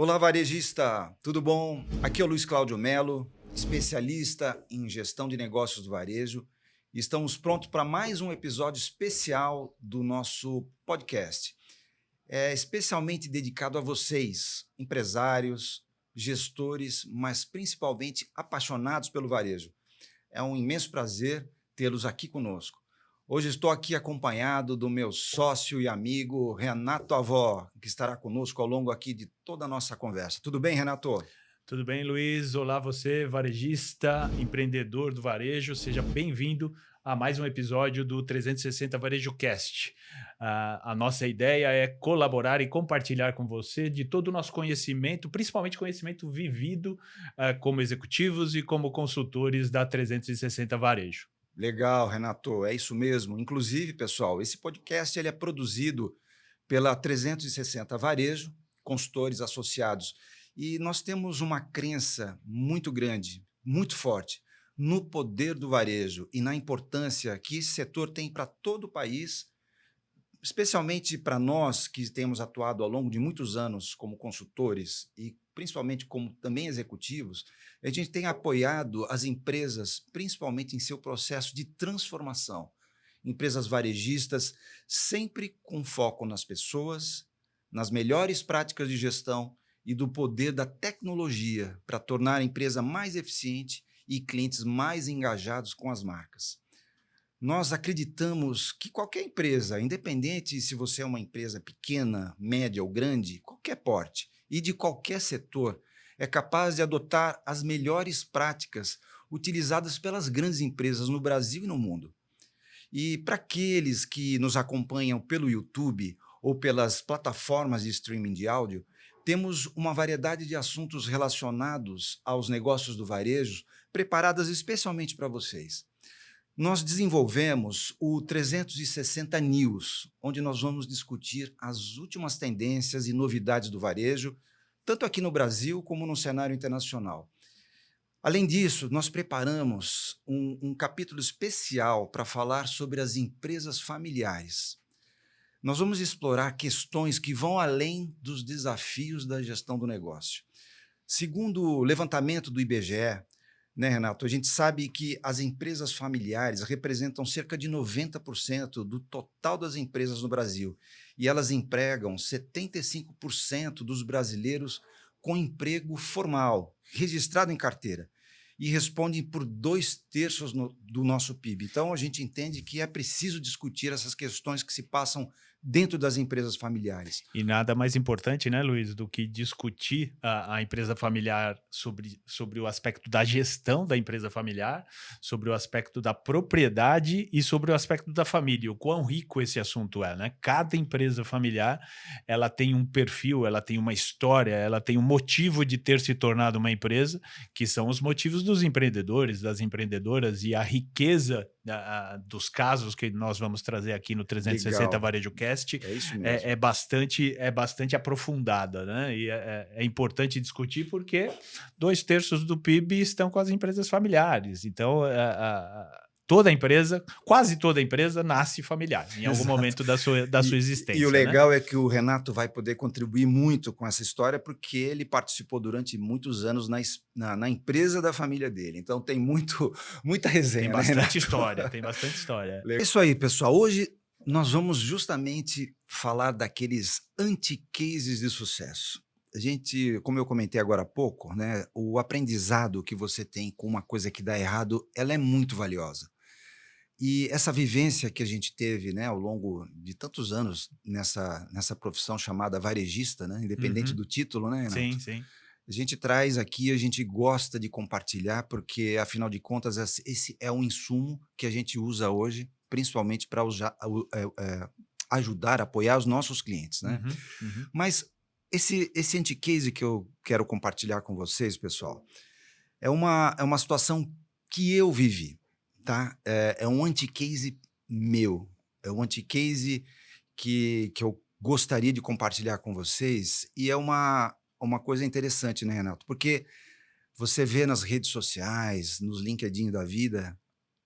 Olá, varejista, tudo bom? Aqui é o Luiz Cláudio Melo, especialista em gestão de negócios do varejo. E estamos prontos para mais um episódio especial do nosso podcast. É especialmente dedicado a vocês, empresários, gestores, mas principalmente apaixonados pelo varejo. É um imenso prazer tê-los aqui conosco. Hoje estou aqui acompanhado do meu sócio e amigo Renato Avó, que estará conosco ao longo aqui de toda a nossa conversa. Tudo bem, Renato? Tudo bem, Luiz? Olá, você, varejista, empreendedor do varejo. Seja bem-vindo a mais um episódio do 360 Varejo Cast. A nossa ideia é colaborar e compartilhar com você de todo o nosso conhecimento, principalmente conhecimento vivido como executivos e como consultores da 360 Varejo. Legal, Renato, é isso mesmo. Inclusive, pessoal, esse podcast ele é produzido pela 360 Varejo, consultores associados. E nós temos uma crença muito grande, muito forte, no poder do varejo e na importância que esse setor tem para todo o país, especialmente para nós que temos atuado ao longo de muitos anos como consultores e principalmente como também executivos. A gente tem apoiado as empresas, principalmente em seu processo de transformação. Empresas varejistas, sempre com foco nas pessoas, nas melhores práticas de gestão e do poder da tecnologia para tornar a empresa mais eficiente e clientes mais engajados com as marcas. Nós acreditamos que qualquer empresa, independente se você é uma empresa pequena, média ou grande, qualquer porte e de qualquer setor, é capaz de adotar as melhores práticas utilizadas pelas grandes empresas no Brasil e no mundo. E para aqueles que nos acompanham pelo YouTube ou pelas plataformas de streaming de áudio, temos uma variedade de assuntos relacionados aos negócios do varejo preparadas especialmente para vocês. Nós desenvolvemos o 360 News, onde nós vamos discutir as últimas tendências e novidades do varejo, tanto aqui no Brasil como no cenário internacional. Além disso, nós preparamos um capítulo especial para falar sobre as empresas familiares. Nós vamos explorar questões que vão além dos desafios da gestão do negócio. Segundo o levantamento do IBGE, né, Renato, a gente sabe que as empresas familiares representam cerca de 90% do total das empresas no Brasil e elas empregam 75% dos brasileiros com emprego formal, registrado em carteira, e respondem por 2/3 do nosso PIB. Então, a gente entende que é preciso discutir essas questões que se passam dentro das empresas familiares. E nada mais importante, né, Luiz, do que discutir a empresa familiar sobre o aspecto da gestão da empresa familiar, sobre o aspecto da propriedade e sobre o aspecto da família. O quão rico esse assunto é, né? Cada empresa familiar, ela tem um perfil, ela tem uma história, ela tem um motivo de ter se tornado uma empresa, que são os motivos dos empreendedores, das empreendedoras e a riqueza dos casos que nós vamos trazer aqui no 360 Legal, Varejo Cast é isso mesmo. é bastante aprofundada, né? E é importante discutir porque 2/3 do PIB estão com as empresas familiares. Então, toda empresa, quase toda empresa, nasce familiar em algum Exato. momento da sua E o existência, né? legal é que o Renato vai poder contribuir muito com essa história, porque ele participou durante muitos anos na empresa da família dele. Então tem muita Tem resenha, né, bastante Renato? história, tem bastante história. É isso aí, pessoal. Hoje nós vamos justamente falar daqueles anti-cases de sucesso. A gente, como eu comentei agora há pouco, né, o aprendizado que você tem com uma coisa que dá errado, ela é muito valiosa. E essa vivência que a gente teve, né, ao longo de tantos anos nessa profissão chamada varejista, né, independente Uhum. do título, né, Sim, Renato? sim. A gente traz aqui, a gente gosta de compartilhar, porque, afinal de contas, esse é um insumo que a gente usa hoje, principalmente para ajudar, apoiar os nossos clientes, né? Uhum, uhum. Mas esse anti-case que eu quero compartilhar com vocês, pessoal, é uma situação que eu vivi, tá? É um anti-case meu, é um anti-case que eu gostaria de compartilhar com vocês, e é uma coisa interessante, né, Renato? Porque você vê nas redes sociais, nos LinkedIn da vida,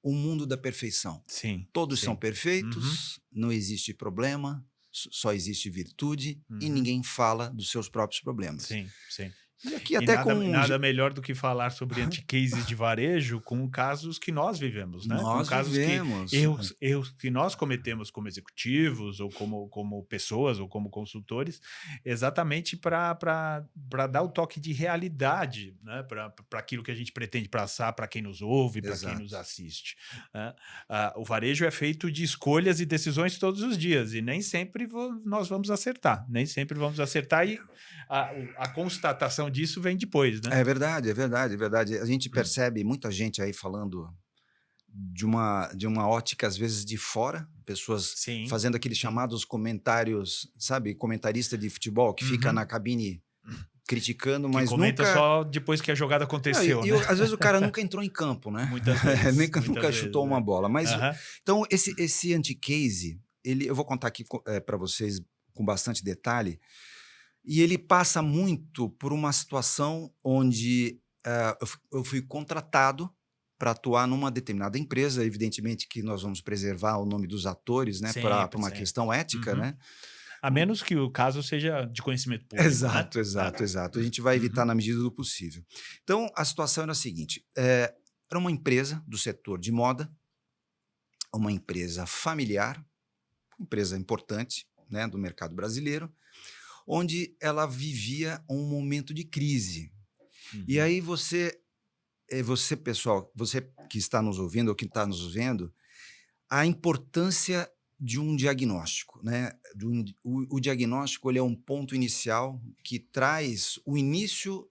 o mundo da perfeição. Sim, Todos são sim. Uhum. perfeitos, não existe problema, só existe virtude e Uhum. ninguém fala dos seus próprios problemas. Sim, sim. E aqui E até nada melhor do que falar sobre anti-cases de varejo com casos que nós vivemos, né? Com nós casos que vivemos. erros que nós cometemos como executivos ou como pessoas ou como consultores, exatamente para dar o toque de realidade, né? Para aquilo que a gente pretende passar para quem nos ouve, para quem nos Exato. assiste, né? O varejo é feito de escolhas e decisões todos os dias e nem sempre nós vamos acertar, nem sempre vamos acertar e a constatação disso vem depois, né? É verdade, é verdade, é verdade. A gente percebe muita gente aí falando de uma ótica, às vezes, de fora, pessoas Sim, fazendo aqueles sim. chamados comentários, sabe, comentarista de futebol que fica Uhum. na cabine criticando, Que mas comenta nunca. só depois que a jogada Não, aconteceu, né? às vezes o cara nunca entrou em campo, né? Muitas vezes, muitas Nunca vezes, chutou uma né? bola. Mas Aham. então esse anti-case, eu vou contar aqui para vocês com bastante detalhe. E ele passa muito por uma situação onde eu fui contratado para atuar numa determinada empresa. Evidentemente que nós vamos preservar o nome dos atores, né, para Sempre, uma sempre. questão ética, Uhum. né? A menos que o caso seja de conhecimento público, né? Exato, exato, exato. A gente vai evitar Uhum. na medida do possível. Então, a situação era a seguinte: era uma empresa do setor de moda, uma empresa familiar, uma empresa importante, né, do mercado brasileiro, onde ela vivia um momento de crise. E Uhum. aí você, pessoal, você que está nos ouvindo ou que está nos vendo, a importância de um diagnóstico, né? O diagnóstico, ele é um ponto inicial que traz o início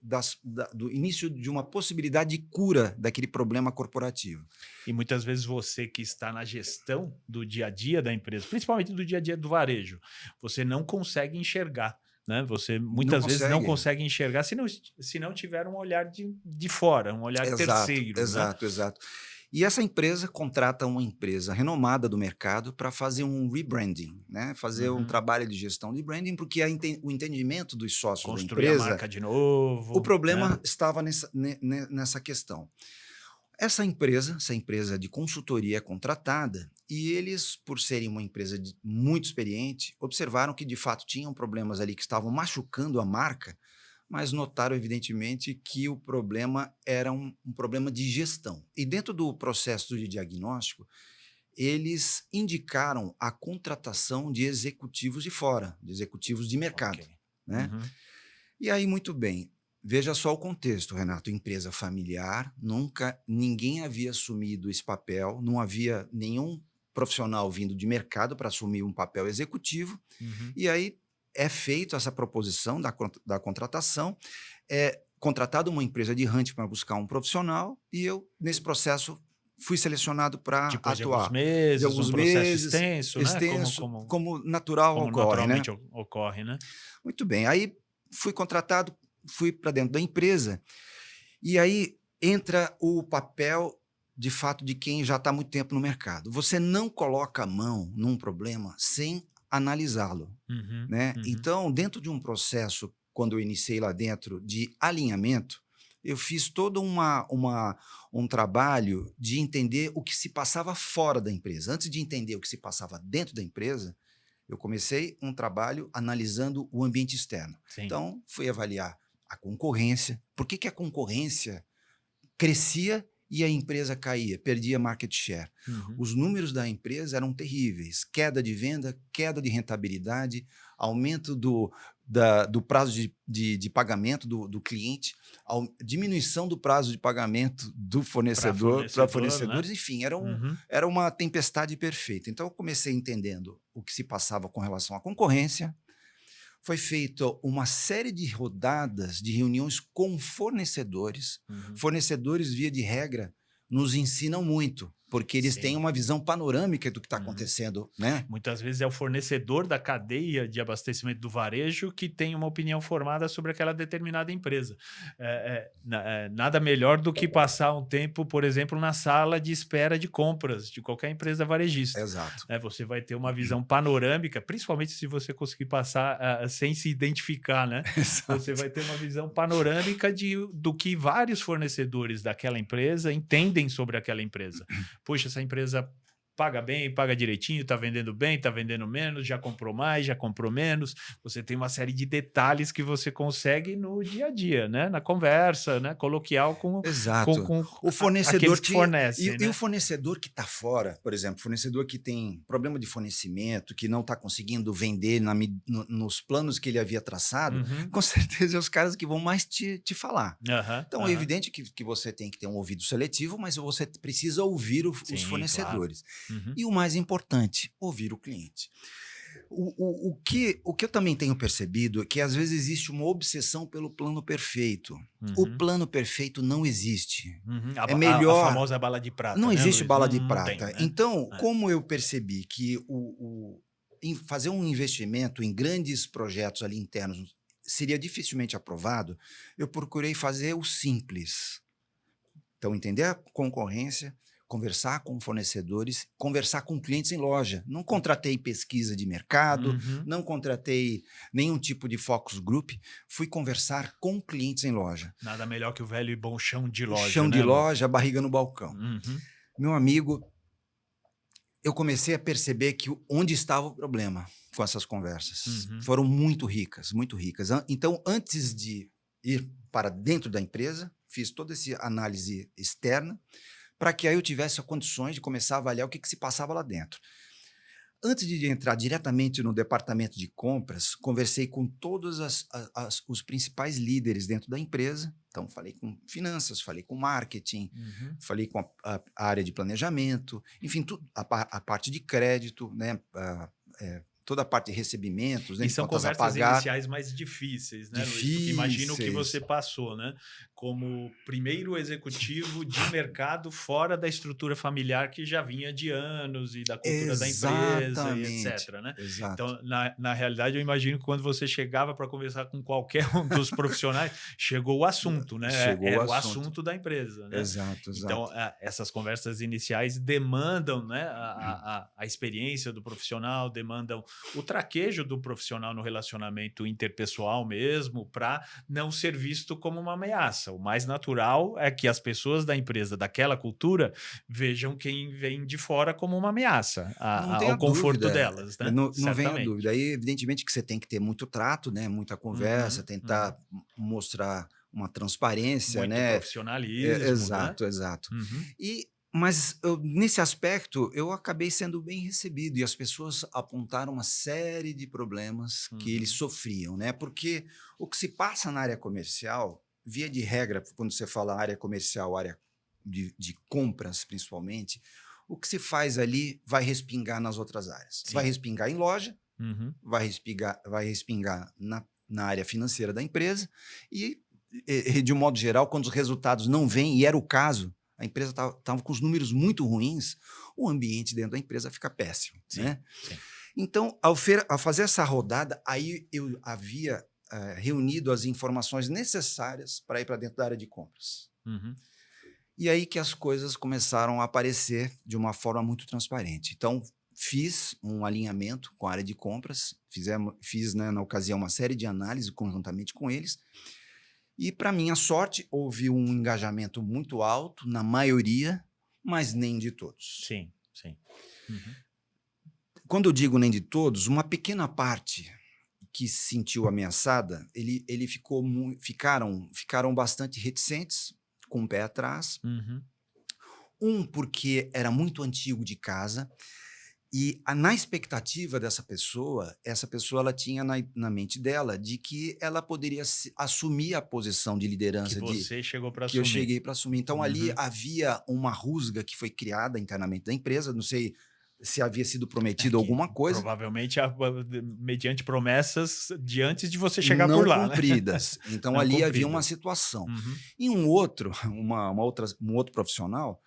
do início de uma possibilidade de cura daquele problema corporativo. E muitas vezes você que está na gestão do dia a dia da empresa, principalmente do dia a dia do varejo, você não consegue enxergar, né? Você Não muitas vezes não consegue. consegue enxergar se não tiver um olhar de fora, um olhar Exato, terceiro, né? exato, exato. E essa empresa contrata uma empresa renomada do mercado para fazer um rebranding, né? Fazer um Uhum. trabalho de gestão de branding, porque o entendimento dos sócios da Construir a empresa, marca de o novo, né? problema estava nessa questão. Essa empresa de consultoria é contratada e eles, por serem uma empresa muito experiente, observaram que de fato tinham problemas ali que estavam machucando a marca, mas notaram evidentemente que o problema era um problema de gestão. E dentro do processo de diagnóstico, eles indicaram a contratação de executivos de fora, de executivos de Ok. mercado, né? Uhum. E aí, muito bem. Veja só o contexto, Renato. Empresa familiar, nunca ninguém havia assumido esse papel, não havia nenhum profissional vindo de mercado para assumir um papel executivo. Uhum. E aí é feita essa proposição da contratação, é contratada uma empresa de hunting para buscar um profissional, e eu, nesse processo, fui selecionado para Depois de alguns atuar. De meses, um alguns processo meses, extenso, né? Como, extenso, como, como natural como ocorre, né? naturalmente ocorre, né? Muito bem. Aí fui contratado, fui para dentro da empresa, e aí entra o papel, de fato, de quem já está há muito tempo no mercado. Você não coloca a mão num problema sem analisá-lo, Uhum, né? uhum. Então, dentro de um processo, quando eu iniciei lá dentro, de alinhamento, eu fiz todo um trabalho de entender o que se passava fora da empresa. Antes de entender o que se passava dentro da empresa, eu comecei um trabalho analisando o ambiente externo. Sim. Então, fui avaliar a concorrência. Por que a concorrência crescia e a empresa caía, perdia market share? Uhum. Os números da empresa eram terríveis: queda de venda, queda de rentabilidade, aumento do prazo de pagamento do cliente, diminuição do prazo de pagamento do Para fornecedor para fornecedor, né? fornecedores, enfim, era, Uhum. era uma tempestade perfeita. Então, eu comecei entendendo o que se passava com relação à concorrência. Foi feita uma série de rodadas de reuniões com fornecedores. Uhum. Fornecedores, via de regra, nos ensinam muito, porque eles têm Sim. uma visão panorâmica do que está Uhum. acontecendo, né? Muitas vezes é o fornecedor da cadeia de abastecimento do varejo que tem uma opinião formada sobre aquela determinada empresa. Nada melhor do que passar um tempo, por exemplo, na sala de espera de compras de qualquer empresa varejista. Exato. Você vai ter uma visão panorâmica, principalmente se você conseguir passar sem se identificar, né? Você vai ter uma visão panorâmica do que vários fornecedores daquela empresa entendem sobre aquela empresa. Poxa, essa empresa paga bem, paga direitinho, tá vendendo bem, tá vendendo menos, já comprou mais, já comprou menos. Você tem uma série de detalhes que você consegue no dia a dia, né? Na conversa, né? Coloquial Exato. O aqueles fornecedor que te fornecem, e né? o fornecedor que está fora, por exemplo, fornecedor que tem problema de fornecimento, que não está conseguindo vender nos planos que ele havia traçado, Uhum. com certeza é os caras que vão mais te falar. Aham, Então, é aham. evidente que você tem que ter um ouvido seletivo, mas você precisa ouvir os Sim, claro. fornecedores. Uhum, E o mais importante, ouvir o cliente. O que eu também tenho percebido é que às vezes existe uma obsessão pelo plano perfeito. O uhum, plano perfeito não existe. uhum. É A melhor. famosa bala de prata, Não né, existe Luiz? bala Não, de não tem, prata. né? Então, É. como eu percebi que fazer um investimento em grandes projetos ali internos seria dificilmente aprovado, eu procurei fazer o simples. Então, entender a concorrência, conversar com fornecedores, conversar com clientes em loja. Não contratei pesquisa de mercado, Uhum. não contratei nenhum tipo de focus group, fui conversar com clientes em loja. Nada melhor que o velho e bom chão de loja, Chão de né, Lu? loja, barriga no balcão. Uhum, Meu amigo, eu comecei a perceber que onde estava o problema com essas conversas. uhum. Foram muito ricas, muito ricas. Então, antes de ir para dentro da empresa, fiz toda essa análise externa, para que aí eu tivesse as condições de começar a avaliar o que se passava lá dentro. Antes de entrar diretamente no departamento de compras, conversei com todos os principais líderes dentro da empresa. Então, falei com finanças, falei com marketing, Uhum. falei com a área de planejamento, enfim, a parte de crédito, né, toda a parte de recebimentos, né, E de são contas a conversas pagar, iniciais mais difíceis, né, Luiz? Porque imagino o que você difíceis. passou, né? Como primeiro executivo de mercado fora da estrutura familiar que já vinha de anos e da cultura da empresa e Exatamente, etc, né? exato. Então, na realidade, eu imagino que quando você chegava para conversar com qualquer um dos profissionais, chegou o assunto, né? Chegou o Era o assunto. assunto da empresa, né? Exato, Então, exato. essas conversas iniciais demandam, né, a experiência do profissional, demandam o traquejo do profissional no relacionamento interpessoal mesmo, para não ser visto como uma ameaça. O mais natural é que as pessoas da empresa, daquela cultura, vejam quem vem de fora como uma ameaça Não tenha ao conforto dúvida, delas, né? não venha Certamente. dúvida. Aí, evidentemente, que você tem que ter muito trato, né, muita conversa, Uhum, uhum. tentar mostrar uma transparência, Muito né. profissionalismo, né? Exato, exato. Uhum, Mas nesse aspecto, eu acabei sendo bem recebido e as pessoas apontaram uma série de problemas que eles uhum. sofriam, né, porque o que se passa na área comercial, via de regra, quando você fala área comercial, área de compras principalmente, o que se faz ali vai respingar nas outras áreas. Vai Sim. respingar em loja, Uhum. vai respingar na área financeira da empresa de um modo geral, quando os resultados não vêm, e era o caso, a empresa estava com os números muito ruins, o ambiente dentro da empresa fica péssimo, Sim, né? sim. Então, ao fazer essa rodada, aí eu havia reunido as informações necessárias para ir para dentro da área de compras. Uhum. E aí que as coisas começaram a aparecer de uma forma muito transparente. Então, fiz um alinhamento com a área de compras, fiz, né, na ocasião, uma série de análises conjuntamente com eles, e, para minha sorte, houve um engajamento muito alto na maioria, mas nem de todos. Sim, sim. Uhum. Quando eu digo nem de todos, uma pequena parte que se sentiu ameaçada, ele ficaram bastante reticentes, com o pé atrás. Uhum. Porque era muito antigo de casa e na expectativa dessa pessoa, essa pessoa ela tinha na mente dela de que ela poderia assumir a posição de Que liderança você chegou para que eu assumir. cheguei para assumir. Então ali Uhum. havia uma rusga que foi criada internamente da empresa, não sei se havia sido É prometido que alguma coisa, provavelmente mediante promessas de antes de você chegar por não lá, né? cumpridas. Então Não ali havia uma cumpridas. situação. Uhum. E um outro profissional,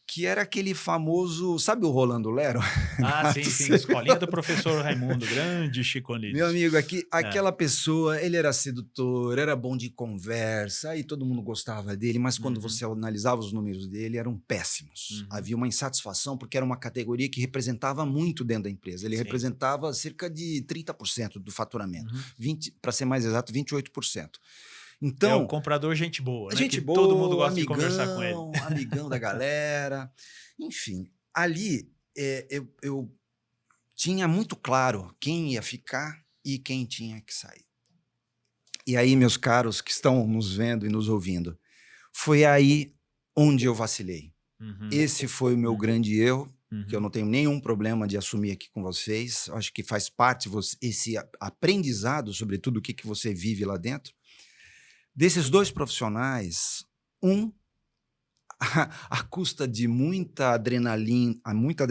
que era aquele famoso, sabe o Rolando Lero? Ah, sim, sim. Escolinha do professor Raimundo, grande Chico Meu Anísio. amigo, É. aquela pessoa, ele era sedutor, era bom de conversa, aí todo mundo gostava dele, mas quando Uhum. você analisava os números dele, eram péssimos. Uhum. Havia uma insatisfação, porque era uma categoria que representava muito dentro da empresa. Ele Sim. representava cerca de 30% do faturamento, Uhum. para ser mais exato, 28%. É o Então, comprador gente boa, né? Que gente todo mundo boa, gosta de conversar com ele. amigão da galera, enfim, ali. eu tinha muito claro quem ia ficar e quem tinha que sair. E aí, meus caros que estão nos vendo e nos ouvindo, foi aí onde eu vacilei. Uhum, Esse foi o meu uhum, grande erro, que eu uhum, não tenho nenhum problema de assumir aqui com vocês. Acho que faz parte esse aprendizado sobre tudo o que você vive lá dentro. Desses dois profissionais, um, à custa de muita adrenalina, muito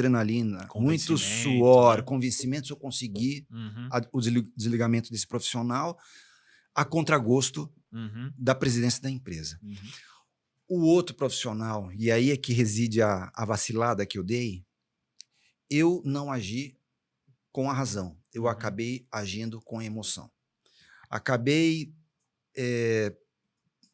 convencimento, suor, né? convencimentos, eu consegui Uhum, o desligamento desse profissional a contragosto uhum, da presidência da empresa. uhum, O outro profissional, e aí é que reside a vacilada que eu dei, eu não agi com a razão, eu uhum. acabei agindo com a emoção. Acabei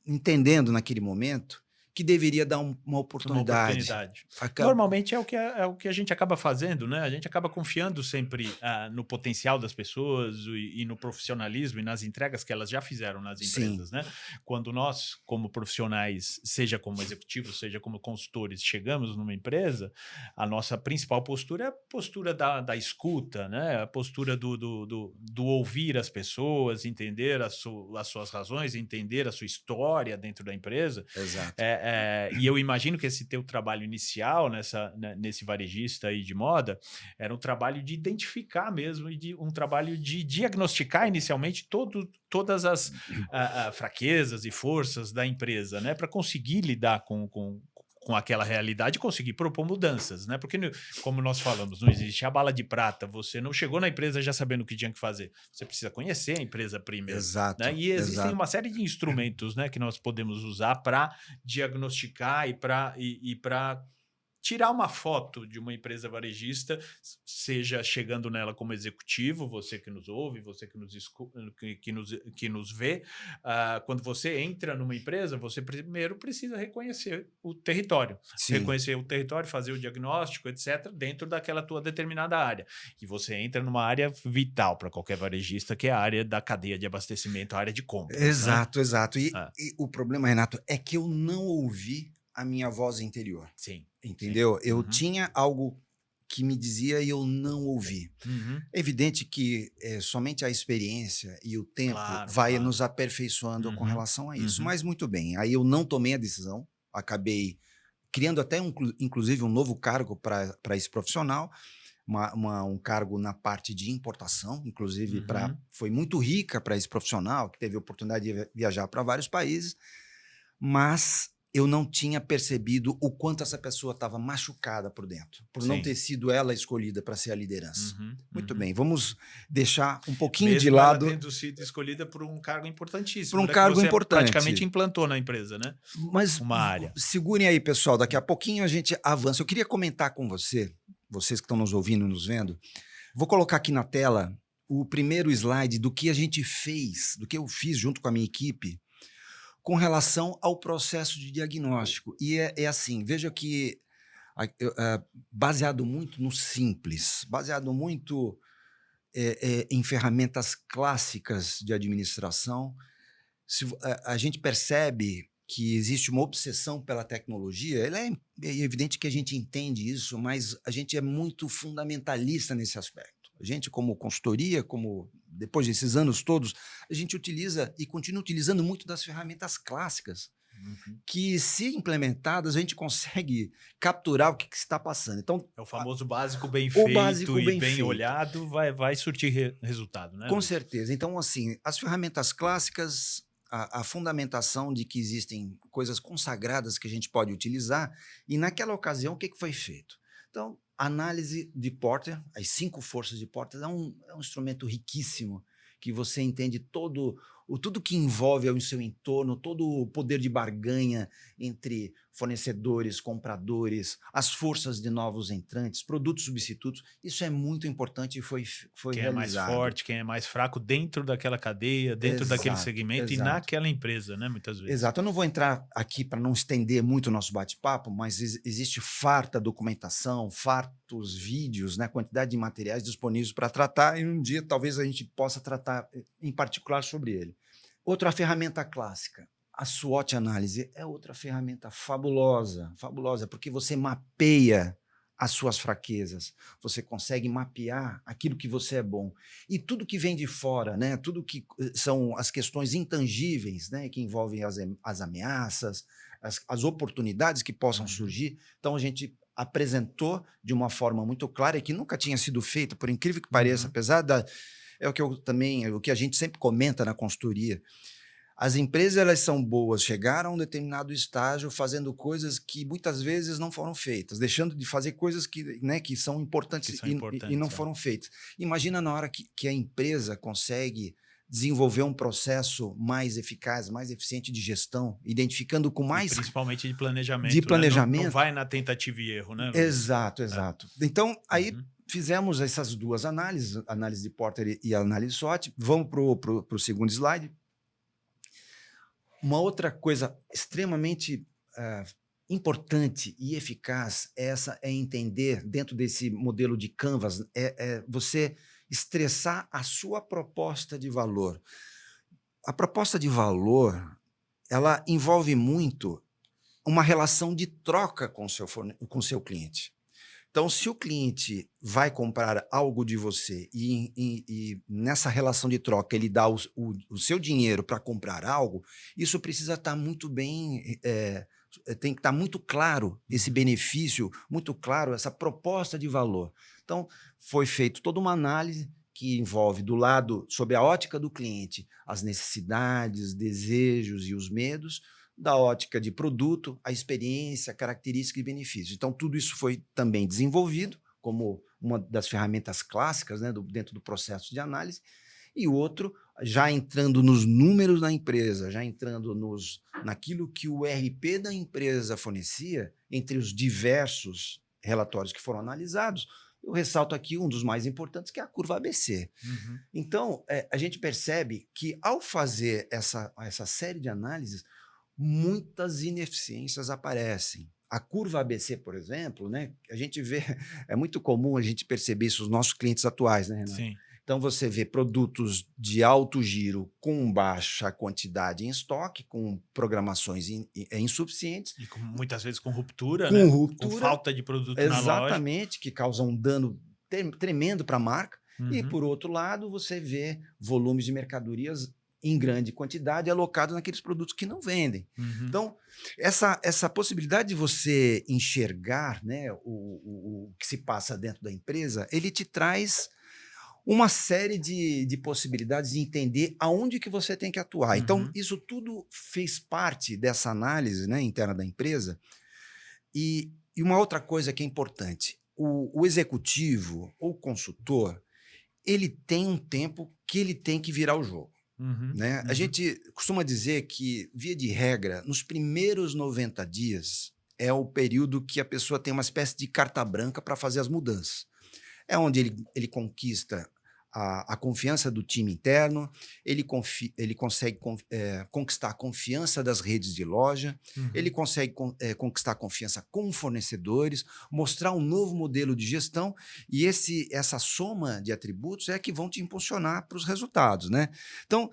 entendendo naquele momento que deveria dar uma Uma oportunidade. oportunidade. Aca- Normalmente é o que a gente acaba fazendo, né? A gente acaba confiando sempre no potencial das pessoas e no profissionalismo e nas entregas que elas já fizeram nas Sim, empresas, né? Quando nós, como profissionais, seja como executivos, seja como consultores, chegamos numa empresa, a nossa principal postura é a postura da escuta, né? A postura do ouvir as pessoas, entender as suas razões, entender a sua história dentro da empresa. exato. E eu imagino que esse teu trabalho inicial nesse varejista aí de moda era um trabalho de identificar mesmo e um trabalho de diagnosticar inicialmente todas as fraquezas e forças da empresa, né, para conseguir lidar com aquela realidade e conseguir propor mudanças, né? Porque, como nós falamos, não existe a bala de prata. Você não chegou na empresa já sabendo o que tinha que fazer. Você precisa conhecer a empresa primeiro, né? Exato, E existem exato. uma série de instrumentos, né, que nós podemos usar para diagnosticar e para tirar uma foto de uma empresa varejista, seja chegando nela como executivo, você que nos ouve, você que nos vê. Quando você entra numa empresa, você primeiro precisa reconhecer o território. Sim, Reconhecer o território, fazer o diagnóstico, etc., dentro daquela tua determinada área. E você entra numa área vital para qualquer varejista, que é a área da cadeia de abastecimento, a área de compras, né? exato, exato. Ah, E o problema, Renato, é que eu não ouvi a minha voz interior, sim, sim. entendeu? Eu Uhum, tinha algo que me dizia e eu não ouvi. uhum. É evidente que somente a experiência e o tempo Claro, vai claro. nos aperfeiçoando com Uhum, relação a isso. uhum, Mas muito bem, aí eu não tomei a decisão, acabei criando até inclusive um novo cargo para esse profissional, um cargo na parte de importação, inclusive uhum. foi muito rica para esse profissional, que teve a oportunidade de viajar para vários países, mas eu não tinha percebido o quanto essa pessoa estava machucada por dentro, por não Sim. ter sido ela escolhida para ser a liderança. Uhum, Muito uhum. bem, vamos deixar um pouquinho de Mesmo ela lado tendo sido escolhida por um cargo por importantíssimo, um né, que cargo você praticamente importante. implantou na empresa, né, Mas uma área. segurem aí, pessoal, daqui a pouquinho a gente avança. Eu queria comentar com vocês que estão nos ouvindo e nos vendo. Vou colocar aqui na tela o primeiro slide do que a gente fez, do que eu fiz junto com a minha equipe, com relação ao processo de diagnóstico. E é assim, veja que baseado muito no simples, baseado muito em ferramentas clássicas de administração, a gente percebe que existe uma obsessão pela tecnologia. É evidente que a gente entende isso, mas a gente é muito fundamentalista nesse aspecto. A gente, como consultoria, como depois desses anos todos, a gente utiliza e continua utilizando muito das ferramentas clássicas, Uhum. que, se implementadas, a gente consegue capturar o que está passando. Então, É o famoso básico bem o feito básico e bem bem feito. olhado vai surtir resultado, né, Com Luiz? certeza. Então, assim, as ferramentas clássicas, a fundamentação de que existem coisas consagradas que a gente pode utilizar, e naquela ocasião, o que foi feito? Então, análise de Porter, as 5 forças de Porter, é um instrumento riquíssimo, que você entende tudo que envolve o seu entorno, todo o poder de barganha entre fornecedores, compradores, as forças de novos entrantes, produtos substitutos. Isso é muito importante e foi Quem é mais realizado. forte, quem é mais fraco dentro daquela cadeia, dentro daquele Exato, segmento e exato, naquela empresa, né, muitas vezes. exato. Eu não vou entrar aqui para não estender muito o nosso bate-papo, mas existe farta documentação, fartos vídeos, né, quantidade de materiais disponíveis para tratar, e um dia talvez a gente possa tratar em particular sobre ele. Outra ferramenta clássica, a SWOT análise, é outra ferramenta fabulosa, fabulosa, porque você mapeia as suas fraquezas, você consegue mapear aquilo que você é bom. E tudo que vem de fora, né? Tudo que são as questões intangíveis, né? Que envolvem as ameaças, as oportunidades que possam surgir. Então, a gente apresentou de uma forma muito clara e que nunca tinha sido feita, por incrível que pareça, apesar da... É o que o que a gente sempre comenta na consultoria. As empresas, elas são boas, chegaram a um determinado estágio fazendo coisas que muitas vezes não foram feitas, deixando de fazer coisas que, né, que são importantes, e não foram feitas. Imagina na hora que a empresa consegue desenvolver um processo mais eficaz, mais eficiente de gestão, identificando com mais... E principalmente de planejamento. De planejamento. Né? Não vai na tentativa e erro, né, Luiz? Exato. Então, aí fizemos essas duas análises, análise de Porter e a análise SWOT. Vamos para o segundo slide. Uma outra coisa extremamente importante e eficaz é entender, dentro desse modelo de Canvas, você estressar a sua proposta de valor. A proposta de valor, ela envolve muito uma relação de troca com o seu cliente. Então, se o cliente vai comprar algo de você e nessa relação de troca ele dá o seu dinheiro para comprar algo, isso precisa estar muito bem, tem que estar muito claro esse benefício, muito claro essa proposta de valor. Então, foi feita toda uma análise que envolve, do lado, sob a ótica do cliente, as necessidades, desejos e os medos, da ótica de produto, a experiência, característica e benefícios. Então, tudo isso foi também desenvolvido como uma das ferramentas clássicas, né, dentro do processo de análise, e o outro, já entrando nos números da empresa, já entrando naquilo que o RP da empresa fornecia, entre os diversos relatórios que foram analisados, eu ressalto aqui um dos mais importantes, que é a curva ABC. Então, a gente percebe que, ao fazer essa série de análises, muitas ineficiências aparecem. A curva ABC, por exemplo, né, a gente vê, é muito comum a gente perceber isso nos nossos clientes atuais, né, Renato? Sim. Então, você vê produtos de alto giro com baixa quantidade em estoque, com programações insuficientes. E muitas vezes com ruptura, com né? Ruptura, com falta de produto na loja. Exatamente, que causam um dano tremendo para a marca. E, por outro lado, você vê volumes de mercadorias em grande quantidade alocados naqueles produtos que não vendem. Então, essa possibilidade de você enxergar, né, o que se passa dentro da empresa, ele te traz uma série de possibilidades de entender aonde que você tem que atuar. Então, isso tudo fez parte dessa análise, né, interna da empresa. E uma outra coisa que é importante, o executivo ou consultor, ele tem um tempo que ele tem que virar o jogo. Né? A gente costuma dizer que, via de regra, nos primeiros 90 dias é o período que a pessoa tem uma espécie de carta branca para fazer as mudanças. É onde ele conquista a confiança do time interno, ele consegue conquistar a confiança das redes de loja, ele consegue conquistar a confiança com fornecedores, mostrar um novo modelo de gestão, e essa soma de atributos é que vão te impulsionar para os resultados, né? Então,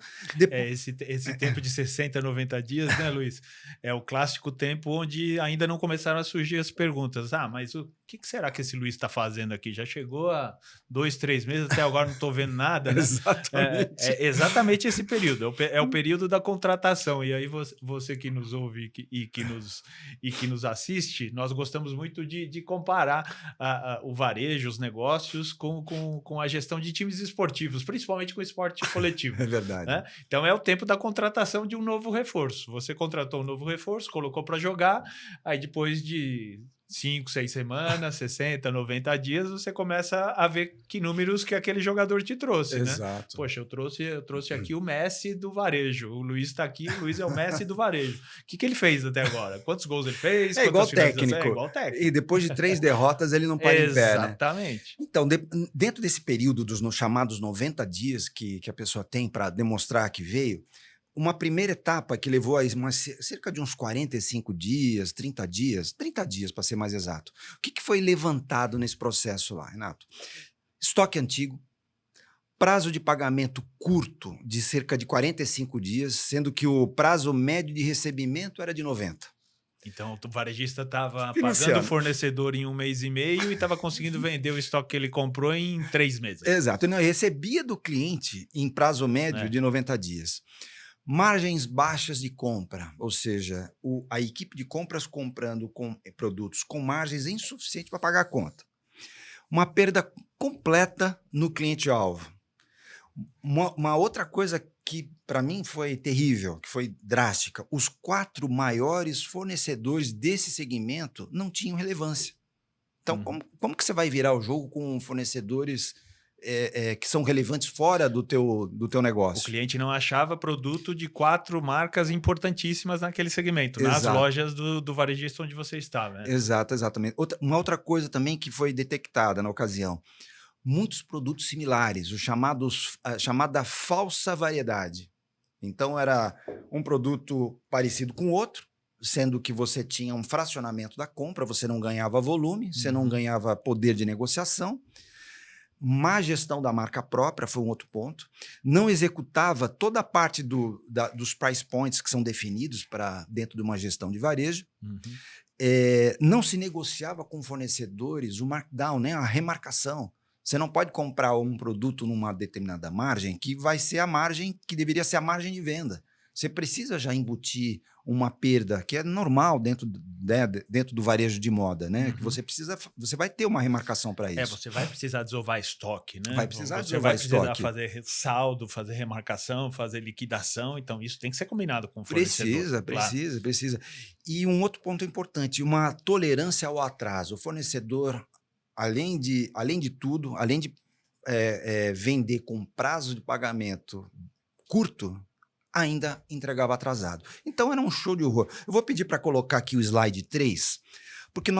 esse tempo de 60, 90 dias, né, Luiz? É o clássico tempo onde ainda não começaram a surgir as perguntas. Mas o que será que esse Luiz está fazendo aqui? Já chegou há 2, 3 meses, até agora não estou vendo nada, né? Exatamente. É exatamente esse período. É o período da contratação. E aí você que nos ouve e que nos assiste, nós gostamos muito de comparar o varejo, os negócios com a gestão de times esportivos, principalmente com o esporte coletivo. É verdade. Né? Então é o tempo da contratação de um novo reforço. Você contratou um novo reforço, colocou para jogar, aí depois de 5, 6 semanas, 60, 90 dias, você começa a ver que números que aquele jogador te trouxe, Exato. Né? Poxa, eu trouxe aqui o Messi do varejo, o Luiz está aqui, o Luiz é o Messi do varejo. O que ele fez até agora? Quantos gols ele fez? É igual técnico. E depois de 3 derrotas, ele não para em pé, né? Exatamente. Então, dentro desse período dos chamados 90 dias que a pessoa tem para demonstrar que veio, uma primeira etapa que levou a cerca de uns 45 dias, 30 dias para ser mais exato. O que foi levantado nesse processo lá, Renato? Estoque antigo, prazo de pagamento curto de cerca de 45 dias, sendo que o prazo médio de recebimento era de 90. Então, o varejista estava pagando o Financiando. fornecedor em 1 mês e meio e estava conseguindo vender o estoque que ele comprou em 3 meses. Exato. Não, eu recebia do cliente em prazo médio É. de 90 dias. Margens baixas de compra, ou seja, a equipe de compras comprando produtos com margens insuficientes para pagar a conta. Uma perda completa no cliente-alvo. Uma outra coisa que para mim foi terrível, que foi drástica, os 4 maiores fornecedores desse segmento não tinham relevância. Então, Uhum. como que você vai virar o jogo com fornecedores que são relevantes fora do teu O negócio? cliente não achava produto de 4 marcas importantíssimas naquele segmento, nas Exato, lojas do varejista onde você estava, né? exatamente. Uma outra coisa também que foi detectada na ocasião, muitos produtos similares, a chamada falsa variedade. Então, era um produto parecido com o outro, sendo que você tinha um fracionamento da compra, você não ganhava volume, você não Uhum. ganhava poder de negociação. Má gestão da marca própria foi um outro ponto. Não executava toda a parte dos price points que são definidos para dentro de uma gestão de varejo. Uhum. Não se negociava com fornecedores o markdown, né, a remarcação. Você não pode comprar um produto numa determinada margem que vai ser a margem que deveria ser a margem de venda. Você precisa já embutir uma perda, que é normal dentro do varejo de moda, né? Que Uhum. você vai ter uma remarcação para É, isso. você vai precisar desovar estoque, né? Vai precisar Você desovar vai precisar estoque. fazer saldo, fazer remarcação, fazer liquidação. Então, isso tem que ser combinado com o fornecedor. Precisa, Claro. precisa. E um outro ponto importante, uma tolerância ao atraso. O fornecedor, além de tudo, além de vender com prazo de pagamento curto, ainda entregava atrasado. Então era um show de horror. Eu vou pedir para colocar aqui o slide 3, porque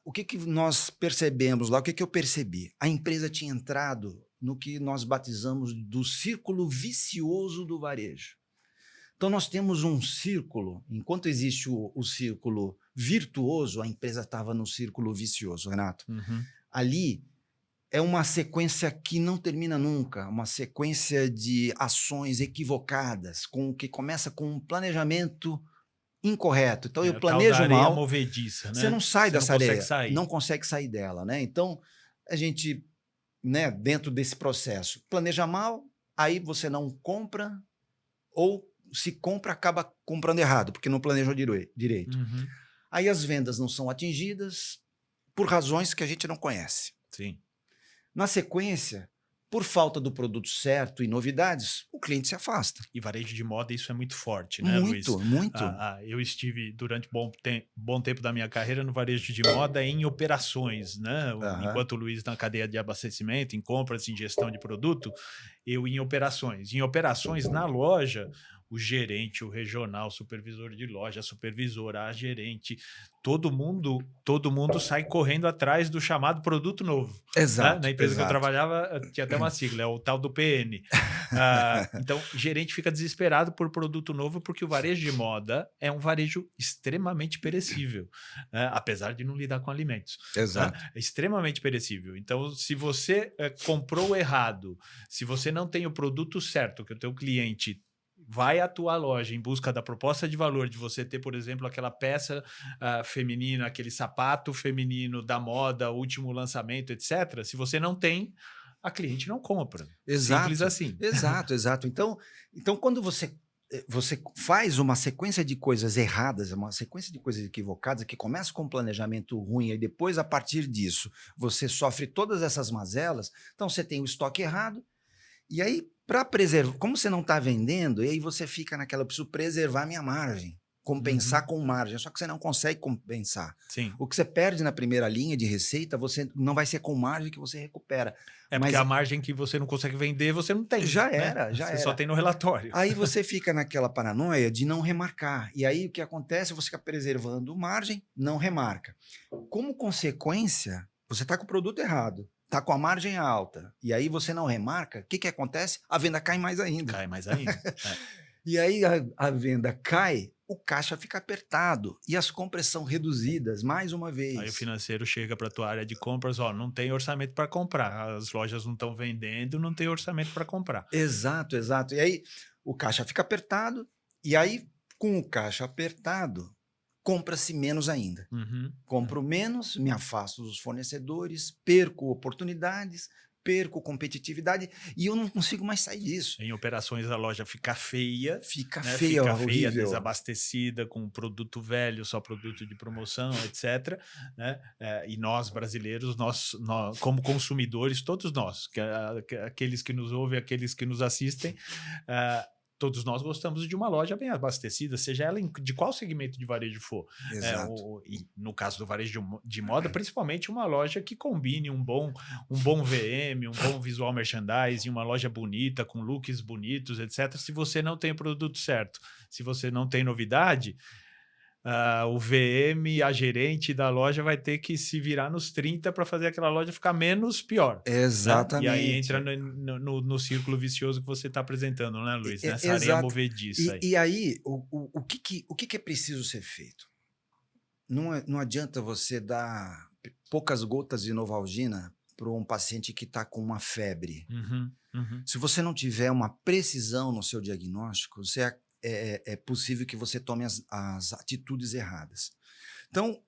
o que nós percebemos lá, o que eu percebi? A empresa tinha entrado no que nós batizamos do círculo vicioso do varejo. Então, nós temos um círculo, enquanto existe o círculo virtuoso, a empresa estava no círculo vicioso, Renato. Uhum. Ali é uma sequência que não termina nunca, uma sequência de ações equivocadas, que começa com um planejamento incorreto. Então, eu O tal da planejo areia mal, movediça, você né? não sai Você não dessa consegue areia, sair. não consegue sair dela, né? Então, a gente, né, dentro desse processo, planeja mal, aí você não compra, ou se compra, acaba comprando errado, porque não planejou direito. Uhum. Aí as vendas não são atingidas por razões que a gente não conhece. Sim. Na sequência, por falta do produto certo e novidades, o cliente se afasta. E varejo de moda, isso é muito forte, né, Luiz? Muito. Eu estive durante bom tempo da minha carreira no varejo de moda em operações, né? Enquanto o Luiz na cadeia de abastecimento, em compras, em gestão de produto, eu em operações. Em operações na loja, o gerente, o regional, o supervisor de loja, a supervisora, a gerente, todo mundo sai correndo atrás do chamado produto novo. Né? Na empresa que eu trabalhava, tinha até uma sigla, é o tal do PN. Então, gerente fica desesperado por produto novo porque o varejo de moda é um varejo extremamente perecível, né? Apesar de não lidar com alimentos. Exato. Né? É extremamente perecível. Então, se você comprou errado, se você não tem o produto certo que o teu cliente vai à tua loja em busca da proposta de valor de você ter, por exemplo, aquela peça feminina, aquele sapato feminino da moda, último lançamento, etc. Se você não tem, a cliente não compra. Exato. Simples assim. Exato. Então quando você faz uma sequência de coisas erradas, uma sequência de coisas equivocadas, que começa com um planejamento ruim e depois, a partir disso, você sofre todas essas mazelas, então você tem o estoque errado, e aí, para preservar, como você não está vendendo, e aí você fica naquela, eu preciso preservar minha margem, compensar com margem, só que você não consegue compensar. Sim. O que você perde na primeira linha de receita, você não vai ser com margem que você recupera. Porque a margem que você não consegue vender, você não tem. Já né? era. Você só tem no relatório. Aí você fica naquela paranoia de não remarcar. E aí o que acontece? Você fica preservando margem, não remarca. Como consequência, você está com o produto errado, está com a margem alta, e aí você não remarca, o que acontece? A venda cai mais ainda. E aí a venda cai, o caixa fica apertado e as compras são reduzidas mais uma vez. Aí o financeiro chega para a tua área de compras, não tem orçamento para comprar, as lojas não estão vendendo, não tem orçamento para comprar. Exato. E aí o caixa fica apertado, e aí Com o caixa apertado, compra-se menos ainda. Uhum. Compro menos, me afasto dos fornecedores, perco oportunidades, perco competitividade e eu não consigo mais sair disso. Em operações a loja fica feia, Fica né? feia, Fica feia, horrível. desabastecida, com produto velho, só produto de promoção, etc. Né? E nós, brasileiros, nós, como consumidores, todos nós, aqueles que nos ouvem, aqueles que nos assistem, todos nós gostamos de uma loja bem abastecida, seja ela de qual segmento de varejo for. Exato. E no caso do varejo de moda, principalmente uma loja que combine um bom VM, um bom visual merchandising, uma loja bonita, com looks bonitos, etc. Se você não tem o produto certo, se você não tem novidade, o VM, a gerente da loja vai ter que se virar nos 30 para fazer aquela loja ficar menos pior. Né? E aí entra Exatamente. no círculo vicioso que você está apresentando, né, Luiz? Nessa areia Exato. movediça aí. E aí, o que é preciso ser feito? Não adianta você dar poucas gotas de Novalgina para um paciente que está com uma febre. Uhum, uhum. Se você não tiver uma precisão no seu diagnóstico, é possível que você tome as atitudes erradas. Então,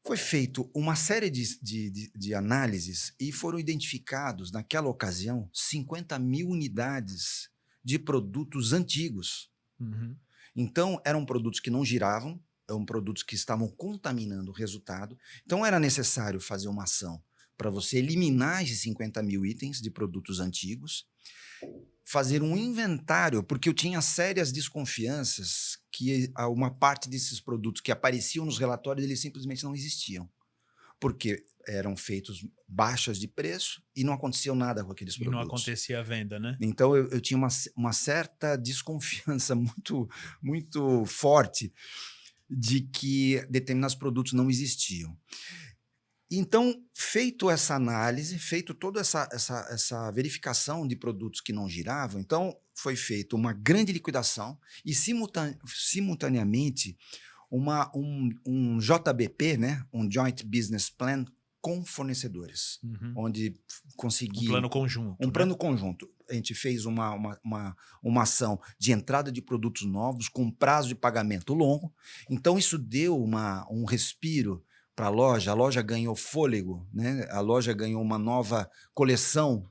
foi feito uma série de análises e foram identificados, naquela ocasião, 50 mil unidades de produtos antigos. Uhum. Então, eram produtos que não giravam, eram produtos que estavam contaminando o resultado. Então, era necessário fazer uma ação para você eliminar esses 50 mil itens de produtos antigos, fazer um inventário, porque eu tinha sérias desconfianças que uma parte desses produtos que apareciam nos relatórios, eles simplesmente não existiam, porque eram feitos baixas de preço e não acontecia nada com aqueles produtos. E não acontecia a venda, né? Então, eu tinha uma certa desconfiança muito, muito forte de que determinados produtos não existiam. Então, feito essa análise, feito toda essa verificação de produtos que não giravam, então foi feita uma grande liquidação e, simultaneamente, um JBP, né? Um Joint Business Plan com fornecedores, onde consegui... Um plano conjunto. Um plano conjunto. A gente fez uma ação de entrada de produtos novos com prazo de pagamento longo. Então, isso deu um respiro para a loja ganhou fôlego, né? A loja ganhou uma nova coleção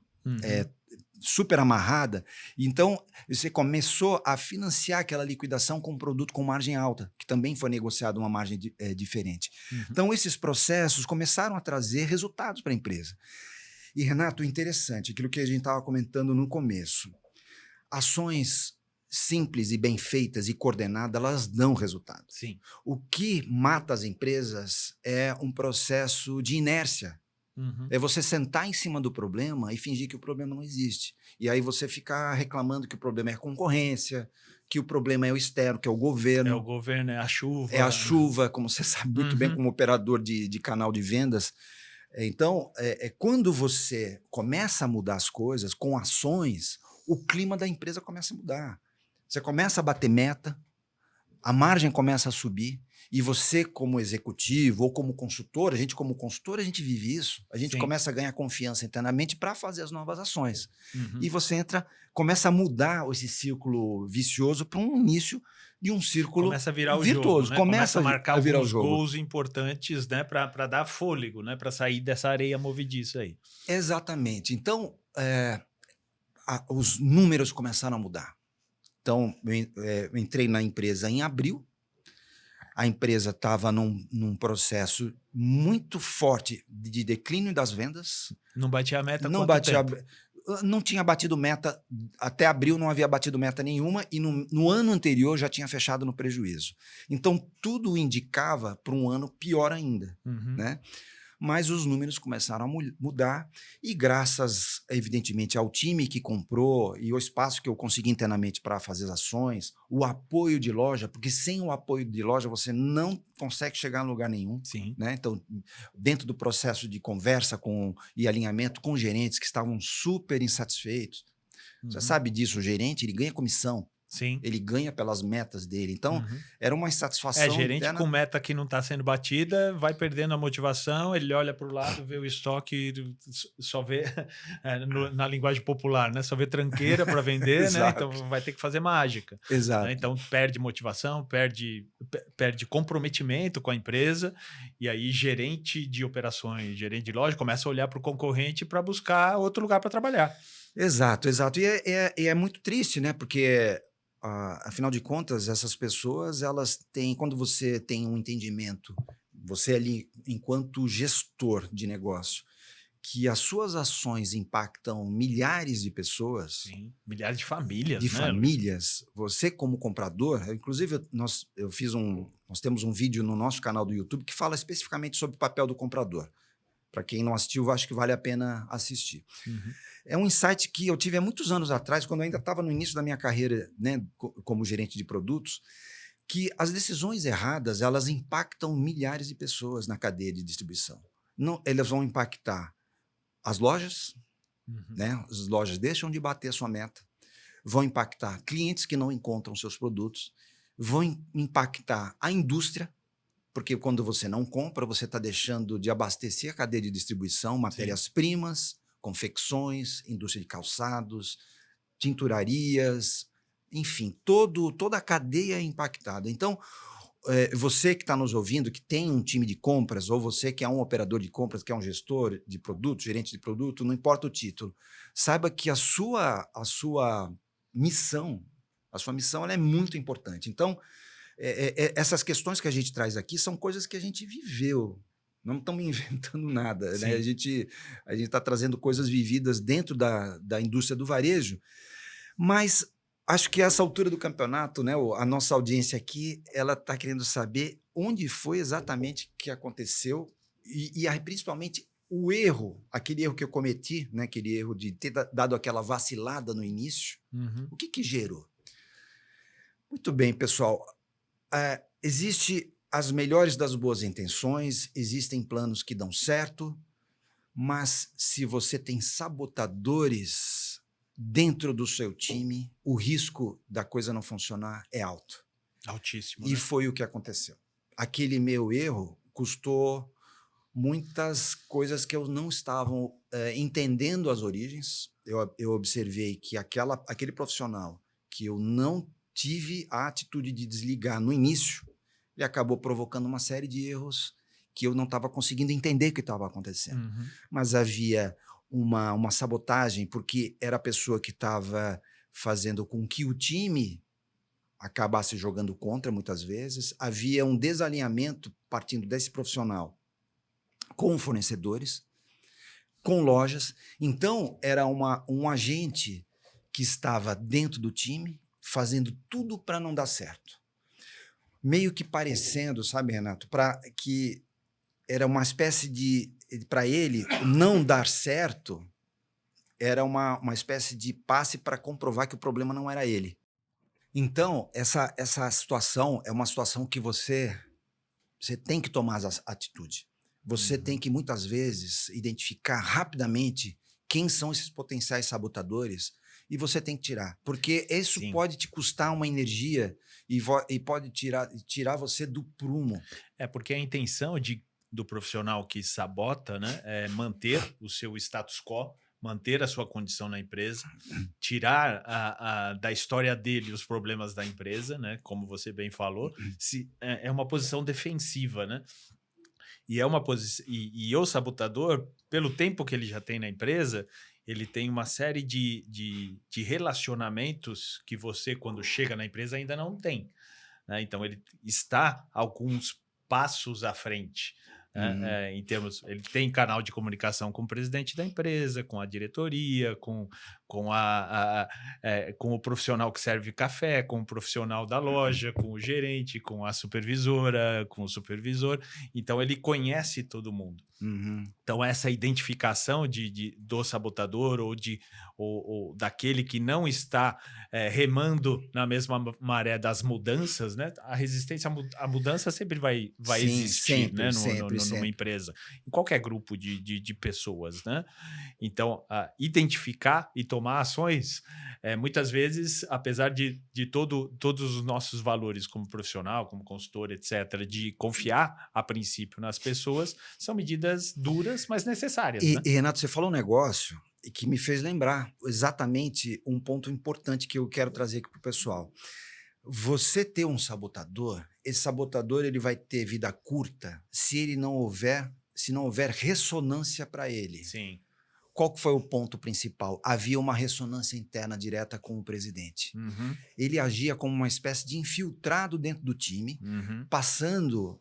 super amarrada. Então, você começou a financiar aquela liquidação com um produto com margem alta, que também foi negociado uma margem diferente. Então, esses processos começaram a trazer resultados para a empresa. E, Renato, interessante, aquilo que a gente estava comentando no começo. Ações simples e bem feitas e coordenadas, elas dão resultado. Sim. O que mata as empresas é um processo de inércia. É você sentar em cima do problema e fingir que o problema não existe. E aí você ficar reclamando que o problema é a concorrência, que o problema é o externo, que é o governo. É o governo, é a chuva. É a chuva, como você sabe muito bem, como operador de canal de vendas. Então, quando você começa a mudar as coisas com ações, o clima da empresa começa a mudar. Você começa a bater meta, a margem começa a subir, e você, como executivo ou como consultor, a gente vive isso, a gente começa a ganhar confiança internamente para fazer as novas ações. E você começa a mudar esse círculo vicioso para um início de um círculo começa a virar virtuoso. O jogo, né? Começa a marcar virar alguns gols importantes, né? Para dar fôlego, né? Para sair dessa areia movediça aí. Exatamente. Então, os números começaram a mudar. Então, eu entrei na empresa em abril, a empresa estava num processo muito forte de declínio das vendas. Não batia a meta não quanto tempo? Não tinha batido meta, até abril não havia batido meta nenhuma e no ano anterior já tinha fechado no prejuízo. Então, tudo indicava para um ano pior ainda, né? Mas os números começaram a mudar e graças, evidentemente, ao time que comprou e ao espaço que eu consegui internamente para fazer as ações, o apoio de loja, porque sem o apoio de loja você não consegue chegar em lugar nenhum. Sim. Né? Então, dentro do processo de conversa e alinhamento com gerentes que estavam super insatisfeitos, você sabe disso, o gerente ele ganha comissão. Sim. Ele ganha pelas metas dele. Então, Uhum. era uma insatisfação Gerente interna. com meta que não está sendo batida, vai perdendo a motivação, ele olha para o lado, vê o estoque, só vê, na linguagem popular, né? Só vê tranqueira para vender, né? Então Exato, vai ter que fazer mágica. Né? exato. Então perde motivação, perde comprometimento com a empresa, e aí gerente de operações, gerente de loja, começa a olhar para o concorrente para buscar outro lugar para trabalhar. Exato, exato. E é muito triste, né? Porque, afinal de contas, essas pessoas, elas têm, quando você tem um entendimento, você ali, enquanto gestor de negócio, que as suas ações impactam milhares de pessoas, Sim, milhares de famílias, de né, Luiz? famílias, você como comprador, inclusive nós temos um vídeo no nosso canal do YouTube que fala especificamente sobre o papel do comprador. Para quem não assistiu, acho que vale a pena assistir. Uhum. É um insight que eu tive há muitos anos atrás, quando eu ainda estava no início da minha carreira, né, como gerente de produtos, que as decisões erradas, elas impactam milhares de pessoas na cadeia de distribuição. Não, elas vão impactar as lojas, Uhum. né? As lojas deixam de bater a sua meta, vão impactar clientes que não encontram seus produtos, vão impactar a indústria, porque quando você não compra, você está deixando de abastecer a cadeia de distribuição, Sim. matérias-primas, confecções, indústria de calçados, tinturarias, enfim, toda a cadeia é impactada. Então, você que está nos ouvindo, que tem um time de compras, ou você que é um operador de compras, que é um gestor de produto, gerente de produto, não importa o título, saiba que a sua missão, ela é muito importante. Então, essas questões que a gente traz aqui são coisas que a gente viveu. Não estamos inventando nada, né? A Sim. gente está trazendo coisas vividas dentro da indústria do varejo, mas acho que a essa altura do campeonato, né, a nossa audiência aqui, ela está querendo saber onde foi exatamente que aconteceu e principalmente o erro, aquele erro que eu cometi, né, aquele erro de ter dado aquela vacilada no início, Uhum. o que gerou? Muito bem, pessoal. Existe as melhores das boas intenções, existem planos que dão certo, mas se você tem sabotadores dentro do seu time, o risco da coisa não funcionar é alto. Altíssimo, E né? foi o que aconteceu. Aquele meu erro custou muitas coisas que eu não estava entendendo as origens. Eu observei que aquele profissional que eu não tive a atitude de desligar no início, ele acabou provocando uma série de erros que eu não estava conseguindo entender o que estava acontecendo. Uhum. Mas havia uma sabotagem, porque era a pessoa que estava fazendo com que o time acabasse jogando contra muitas vezes. Havia um desalinhamento partindo desse profissional com fornecedores, com lojas. Então, era um agente que estava dentro do time, fazendo tudo para não dar certo. Meio que parecendo, sabe, Renato, que era uma espécie de... Para ele, não dar certo era uma espécie de passe para comprovar que o problema não era ele. Então, essa situação é uma situação que você tem que tomar atitude. Você tem que, muitas vezes, identificar rapidamente quem são esses potenciais sabotadores e você tem que tirar. Porque isso Sim. pode te custar uma energia e pode tirar você do prumo. Porque a intenção do profissional que sabota, né, é manter o seu status quo, manter a sua condição na empresa, tirar da história dele os problemas da empresa, né, como você bem falou, é uma posição defensiva, né? E é uma posição. E o sabotador, pelo tempo que ele já tem na empresa, ele tem uma série de relacionamentos que você, quando chega na empresa, ainda não tem. Né? Então, ele está alguns passos à frente. Né? Em termos, ele tem canal de comunicação com o presidente da empresa, com a diretoria, com o profissional que serve café, com o profissional da loja, com o gerente, com a supervisora, com o supervisor. Então, ele conhece todo mundo. Então, essa identificação do sabotador ou daquele que não está remando na mesma maré das mudanças, né? A resistência à mudança sempre vai Sim, existir, né? No numa empresa, em qualquer grupo de pessoas, né? Então, identificar e tomar ações, muitas vezes, apesar de todos os nossos valores como profissional, como consultor, etc., de confiar, a princípio, nas pessoas, são medidas duras, mas necessárias, né? E, Renato, você falou um negócio que me fez lembrar exatamente um ponto importante que eu quero trazer aqui para o pessoal. Você ter um sabotador, esse sabotador ele vai ter vida curta se não houver ressonância para ele. Sim. Qual que foi o ponto principal? Havia uma ressonância interna direta com o presidente. Uhum. Ele agia como uma espécie de infiltrado dentro do time, Uhum. passando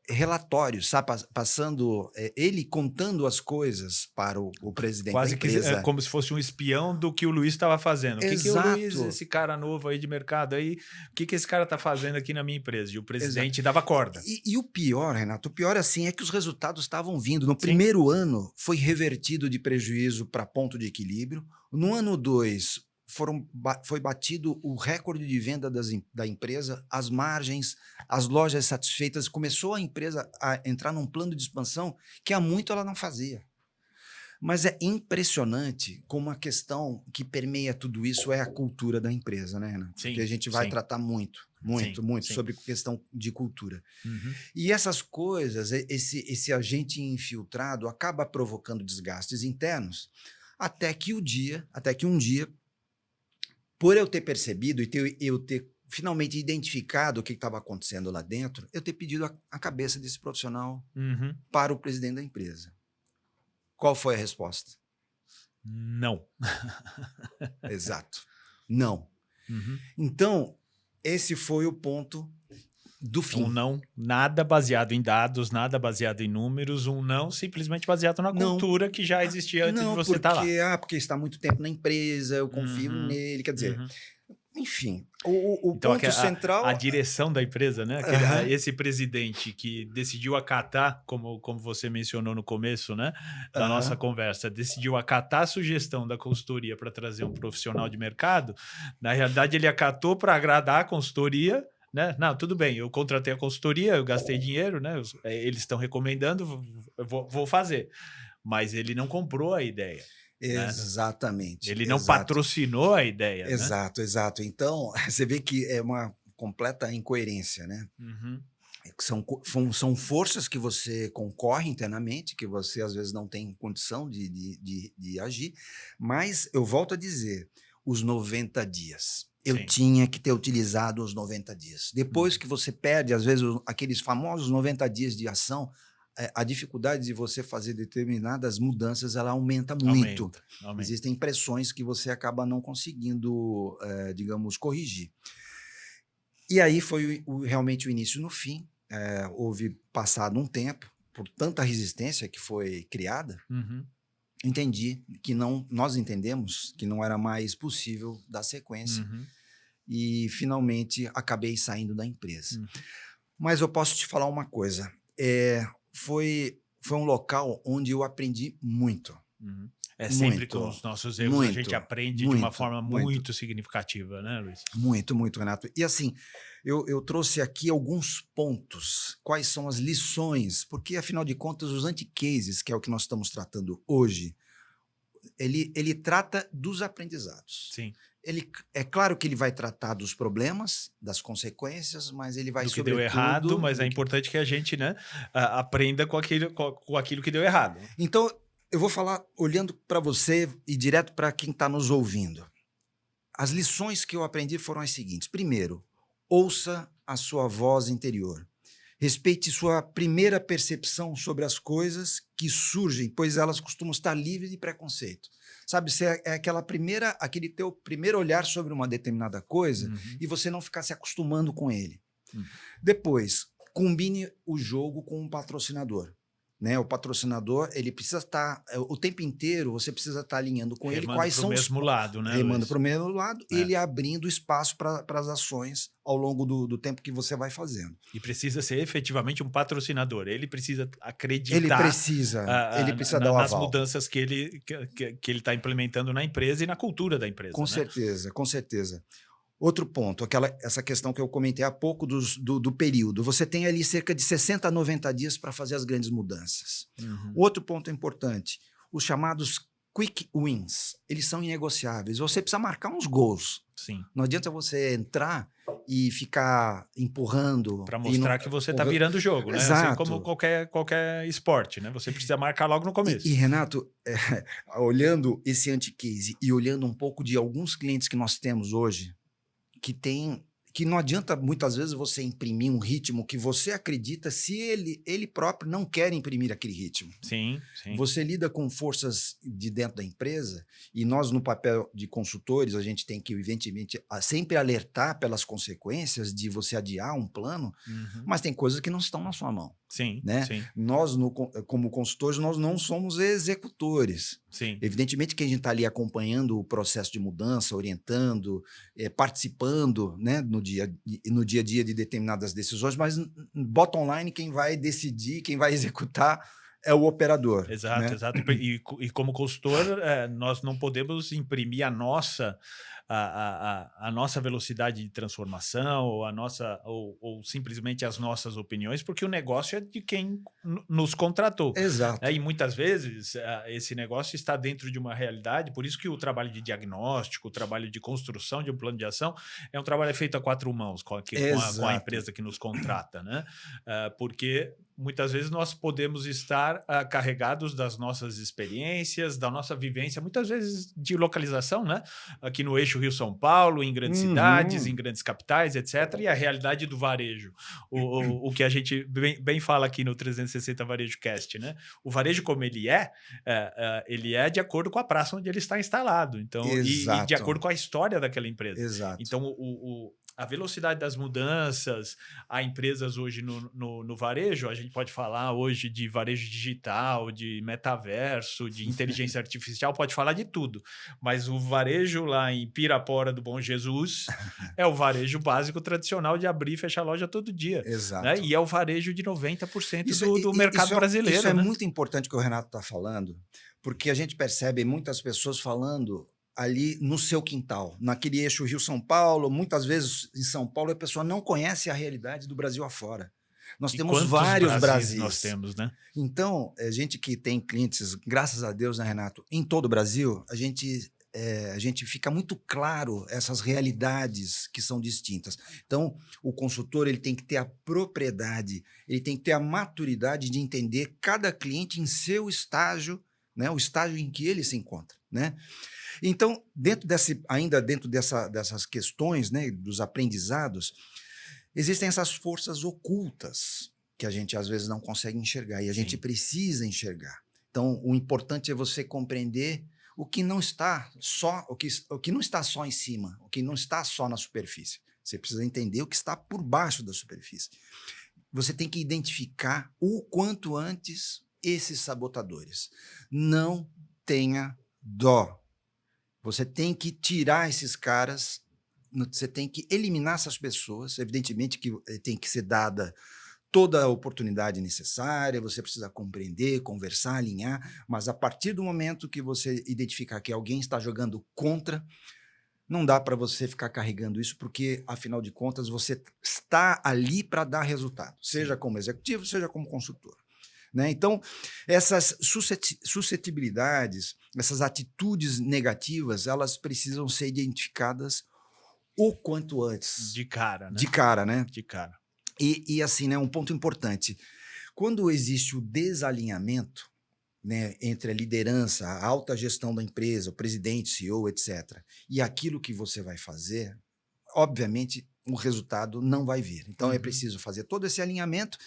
relatórios, sabe? Passando, ele contando as coisas para o presidente Quase da empresa. que como se fosse um espião do que o Luiz estava fazendo. O que o Luiz, Exato. esse cara novo aí de mercado aí, o que esse cara está fazendo aqui na minha empresa? E o presidente dava corda. E o pior, Renato, o pior assim é que os resultados estavam vindo. No Sim. primeiro ano foi revertido de prejuízo para ponto de equilíbrio. No ano 2 foi batido o recorde de venda da empresa, as margens, as lojas satisfeitas. Começou a empresa a entrar num plano de expansão que há muito ela não fazia. Mas é impressionante como a questão que permeia tudo isso é a cultura da empresa, né, Renato? Sim, que a gente vai sim. tratar muito Sim. sobre questão de cultura. Uhum. E essas coisas, esse agente infiltrado acaba provocando desgastes internos até que um dia, por eu ter percebido e eu ter finalmente identificado o que estava acontecendo lá dentro, eu ter pedido a cabeça desse profissional Uhum. para o presidente da empresa. Qual foi a resposta? Não. Exato. Não. Uhum. Então, esse foi o ponto do fim. Um não, nada baseado em dados, nada baseado em números, um não simplesmente baseado na cultura que já existia antes de você estar lá. Porque está há muito tempo na empresa, eu confio nele, quer dizer, enfim, o Então, ponto central... a direção da empresa, né? Esse presidente que decidiu acatar, como você mencionou no começo, né, da nossa conversa, decidiu acatar a sugestão da consultoria para trazer um profissional de mercado, na realidade ele acatou para agradar a consultoria, né? Não, tudo bem, eu contratei a consultoria, eu gastei dinheiro, né? Eles estão recomendando, eu vou fazer. Mas ele não comprou a ideia. Exatamente. Né? Ele não patrocinou a ideia. Exato. Então, você vê que é uma completa incoerência, né? Uhum. São forças que você concorre internamente, que você às vezes não tem condição de agir, mas eu volto a dizer, os 90 dias. Eu tinha que ter utilizado os 90 dias. Depois que você perde, às vezes, aqueles famosos 90 dias de ação, a dificuldade de você fazer determinadas mudanças, ela aumenta muito. Aumenta. Existem pressões que você acaba não conseguindo, digamos, corrigir. E aí foi realmente o início no fim. Houve passado um tempo, por tanta resistência que foi criada, nós entendemos que não era mais possível dar sequência e finalmente acabei saindo da empresa. Mas eu posso te falar uma coisa, foi um local onde eu aprendi muito. Sempre com os nossos erros a gente aprende de uma forma muito significativa, né, Luiz? Muito, Renato. E assim, eu trouxe aqui alguns pontos, quais são as lições, porque afinal de contas os anti-cases, que é o que nós estamos tratando hoje, ele trata dos aprendizados. Sim. É claro que ele vai tratar dos problemas, das consequências, mas ele vai, do que deu errado, mas é importante que a gente, né, aprenda com aquilo que deu errado. Então, eu vou falar olhando para você e direto para quem está nos ouvindo. As lições que eu aprendi foram as seguintes. Primeiro, ouça a sua voz interior. Respeite sua primeira percepção sobre as coisas que surgem, pois elas costumam estar livres de preconceito. Sabe, aquele teu primeiro olhar sobre uma determinada coisa e você não ficar se acostumando com ele. Depois, combine o jogo com um patrocinador. Né? O patrocinador, ele precisa estar o tempo inteiro, você precisa estar alinhando com ele quais são os mesmo lado, né? Remando para o mesmo lado, ele abrindo espaço para as ações ao longo do tempo que você vai fazendo. E precisa ser efetivamente um patrocinador. Ele precisa acreditar. Ele precisa dar o nas aval. mudanças que ele está implementando na empresa e na cultura da empresa. Com certeza. Outro ponto, essa questão que eu comentei há pouco do período. Você tem ali cerca de 60 a 90 dias para fazer as grandes mudanças. Uhum. Outro ponto importante, os chamados quick wins, eles são inegociáveis. Você precisa marcar uns gols. Sim. Não adianta você entrar e ficar empurrando. Para mostrar que você está virando o jogo, né? Exato. Assim como qualquer esporte, né? Você precisa marcar logo no começo. E Renato, olhando esse anti-case e olhando um pouco de alguns clientes que nós temos hoje, que não adianta muitas vezes você imprimir um ritmo que você acredita se ele próprio não quer imprimir aquele ritmo. Sim, sim. Você lida com forças de dentro da empresa e nós, no papel de consultores, a gente tem que, evidentemente, sempre alertar pelas consequências de você adiar um plano, mas tem coisas que não estão na sua mão. Sim, né? sim. Nós, como consultores, nós não somos executores. Sim. Evidentemente que a gente está ali acompanhando o processo de mudança, orientando, participando, né, no dia a dia de determinadas decisões, mas bottom line, quem vai decidir, quem vai executar é o operador. Exato, né? exato. E como consultor, nós não podemos imprimir a nossa velocidade de transformação ou simplesmente as nossas opiniões, porque o negócio é de quem nos contratou. Exato. E muitas vezes esse negócio está dentro de uma realidade, por isso que o trabalho de diagnóstico, o trabalho de construção de um plano de ação é um trabalho feito a quatro mãos com a empresa que nos contrata, né? Porque muitas vezes nós podemos estar carregados das nossas experiências, da nossa vivência, muitas vezes de localização, né? Aqui no eixo Rio-São Paulo, em grandes cidades, em grandes capitais, etc. E a realidade do varejo. O que a gente bem fala aqui no 360 Varejo Cast, né? O varejo, como ele é de acordo com a praça onde ele está instalado. Então, e de acordo com a história daquela empresa. Exato. Então, a velocidade das mudanças, há empresas hoje no varejo, a gente pode falar hoje de varejo digital, de metaverso, de inteligência artificial, pode falar de tudo. Mas o varejo lá em Pirapora do Bom Jesus é o varejo básico tradicional de abrir e fechar a loja todo dia. Exato. Né? E é o varejo de 90% do mercado brasileiro. Isso é né? muito importante que o Renato está falando, porque a gente percebe muitas pessoas falando ali no seu quintal, naquele eixo Rio-São Paulo. Muitas vezes em São Paulo a pessoa não conhece a realidade do Brasil afora. Nós temos vários Brasis. Nós temos, né? Então, a gente que tem clientes, graças a Deus, né, Renato, em todo o Brasil, a gente fica muito claro essas realidades que são distintas. Então, o consultor ele tem que ter a propriedade, ele tem que ter a maturidade de entender cada cliente em seu estágio, né, o estágio em que ele se encontra, né? Então, ainda dentro dessas questões, né, dos aprendizados, existem essas forças ocultas que a gente às vezes não consegue enxergar e a gente precisa enxergar. Então, o importante é você compreender o que não está só em cima, o que não está só na superfície. Você precisa entender o que está por baixo da superfície. Você tem que identificar o quanto antes esses sabotadores. Não tenha dó. Você tem que tirar esses caras, você tem que eliminar essas pessoas. Evidentemente que tem que ser dada toda a oportunidade necessária, você precisa compreender, conversar, alinhar, mas a partir do momento que você identificar que alguém está jogando contra, não dá para você ficar carregando isso, porque, afinal de contas, você está ali para dar resultado, seja como executivo, seja como consultor. Né? Então, essas suscetibilidades, essas atitudes negativas, elas precisam ser identificadas o quanto antes. De cara, né? De cara, né? De cara. E assim, né, um ponto importante. Quando existe o desalinhamento, né, entre a liderança, a alta gestão da empresa, o presidente, CEO, etc., e aquilo que você vai fazer, obviamente, o resultado não vai vir. Então, é preciso fazer todo esse alinhamento.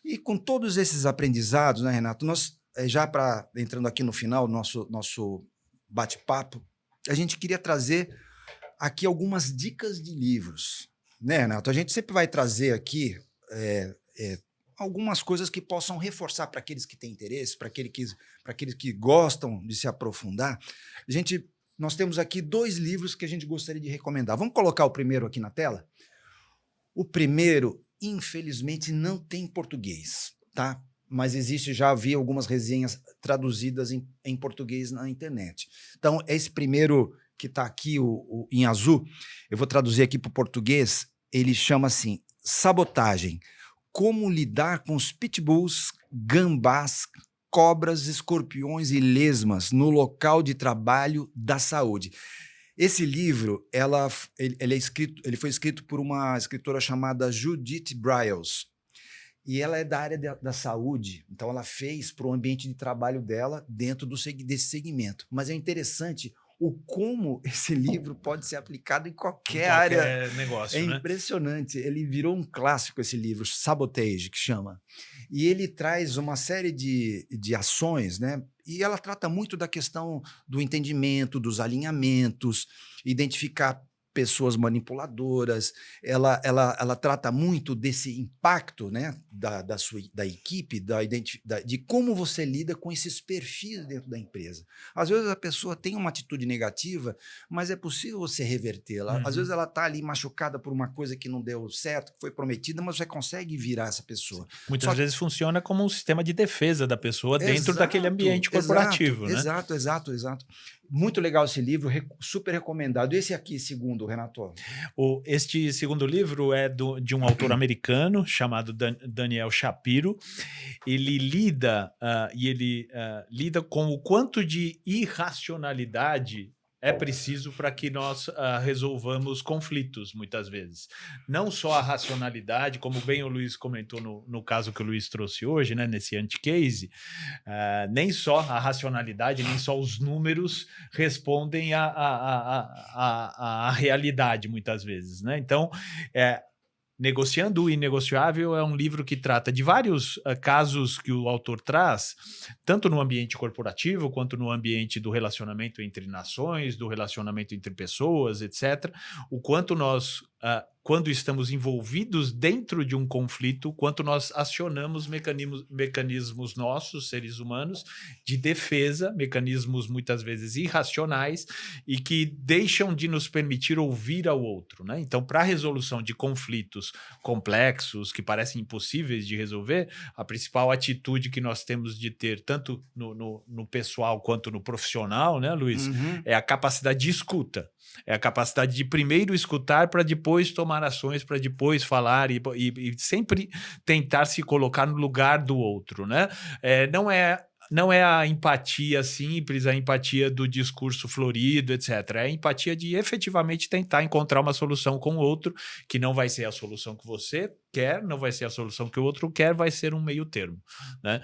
E com todos esses aprendizados, né, Renato, nós, entrando aqui no final do nosso bate-papo, a gente queria trazer aqui algumas dicas de livros. Né, Renato? A gente sempre vai trazer aqui algumas coisas que possam reforçar para aqueles que têm interesse, para aqueles que gostam de se aprofundar. Nós temos aqui 2 livros que a gente gostaria de recomendar. Vamos colocar o primeiro aqui na tela? O primeiro, infelizmente, não tem em português, tá? Mas já havia algumas resenhas traduzidas em português na internet. Então, esse primeiro que está aqui em azul, eu vou traduzir aqui para o português, ele chama assim, Sabotagem. Como lidar com os pitbulls, gambás, cobras, escorpiões e lesmas no local de trabalho da saúde. Esse livro, ele foi escrito por uma escritora chamada Judith Briles, e ela é da área da saúde, então ela fez para o ambiente de trabalho dela dentro desse segmento. Mas é interessante como esse livro pode ser aplicado em qualquer área. Negócio, é impressionante. Ele virou um clássico, esse livro, Sabotage, que chama. E ele traz uma série de ações, né? E ela trata muito da questão do entendimento, dos alinhamentos, identificar pessoas manipuladoras, ela trata muito desse impacto, né, da equipe, de como você lida com esses perfis dentro da empresa. Às vezes a pessoa tem uma atitude negativa, mas é possível você revertê-la. Às vezes ela está ali machucada por uma coisa que não deu certo, que foi prometida, mas você consegue virar essa pessoa. Muitas vezes funciona como um sistema de defesa da pessoa dentro daquele ambiente corporativo, né? Exato. Muito legal esse livro, super recomendado. Esse aqui, segundo, Renato? Este segundo livro é de um autor americano chamado Daniel Shapiro. Ele lida com o quanto de irracionalidade é preciso para que nós resolvamos conflitos, muitas vezes. Não só a racionalidade, como bem o Luiz comentou no caso que o Luiz trouxe hoje, né, nesse anti-case, nem só a racionalidade, nem só os números respondem à realidade, muitas vezes, né? Então, Negociando o Inegociável é um livro que trata de vários casos que o autor traz, tanto no ambiente corporativo, quanto no ambiente do relacionamento entre nações, do relacionamento entre pessoas, etc. O quanto nós, quando estamos envolvidos dentro de um conflito, quanto nós acionamos mecanismos nossos, seres humanos, de defesa, mecanismos muitas vezes irracionais e que deixam de nos permitir ouvir ao outro, né? Então, para a resolução de conflitos complexos, que parecem impossíveis de resolver, a principal atitude que nós temos de ter, tanto no pessoal quanto no profissional, né, Luiz? É a capacidade de escuta. É a capacidade de primeiro escutar para depois tomar ações, para depois falar e sempre tentar se colocar no lugar do outro, né? Não é a empatia simples, a empatia do discurso florido, etc. É a empatia de efetivamente tentar encontrar uma solução com o outro, que não vai ser a solução que você quer, não vai ser a solução que o outro quer, vai ser um meio termo, né?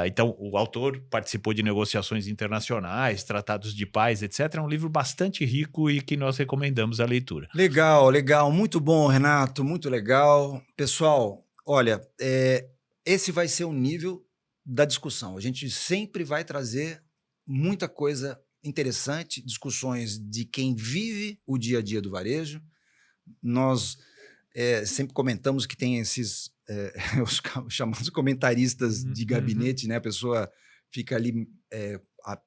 Então, o autor participou de negociações internacionais, tratados de paz, etc. É um livro bastante rico e que nós recomendamos a leitura. Legal. Muito bom, Renato, muito legal. Pessoal, olha, esse vai ser o nível da discussão. A gente sempre vai trazer muita coisa interessante, discussões de quem vive o dia a dia do varejo. Nós sempre comentamos que tem esses os chamados comentaristas de gabinete, né? A pessoa fica ali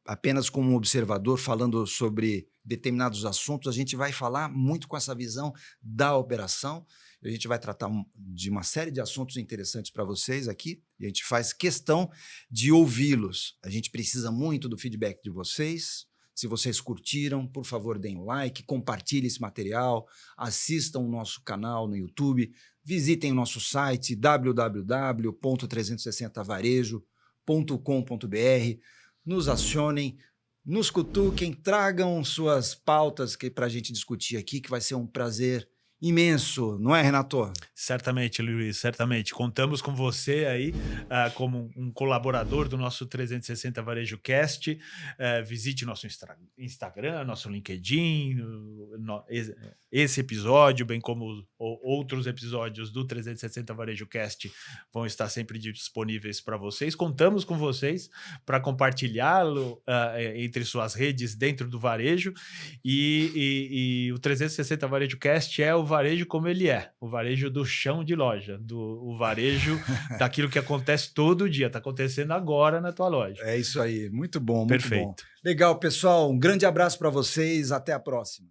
apenas como um observador falando sobre determinados assuntos. A gente vai falar muito com essa visão da operação. A gente vai tratar de uma série de assuntos interessantes para vocês aqui e a gente faz questão de ouvi-los. A gente precisa muito do feedback de vocês. Se vocês curtiram, por favor, deem um like, compartilhem esse material, assistam o nosso canal no YouTube, visitem o nosso site www.360varejo.com.br, nos acionem, nos cutuquem, tragam suas pautas para a gente discutir aqui, que vai ser um prazer imenso, não é, Renato? Certamente, Luiz, certamente. Contamos com você aí como um colaborador do nosso 360 Varejo Cast. Visite nosso Instagram, nosso LinkedIn, esse episódio, bem como outros episódios do 360 Varejo Cast vão estar sempre disponíveis para vocês. Contamos com vocês para compartilhá-lo entre suas redes dentro do varejo e o 360 Varejo Cast é o varejo como ele é, o varejo do chão de loja, o varejo daquilo que acontece todo dia, está acontecendo agora na tua loja. É isso aí, muito bom, muito Perfeito. Bom. Legal, pessoal, um grande abraço para vocês, até a próxima.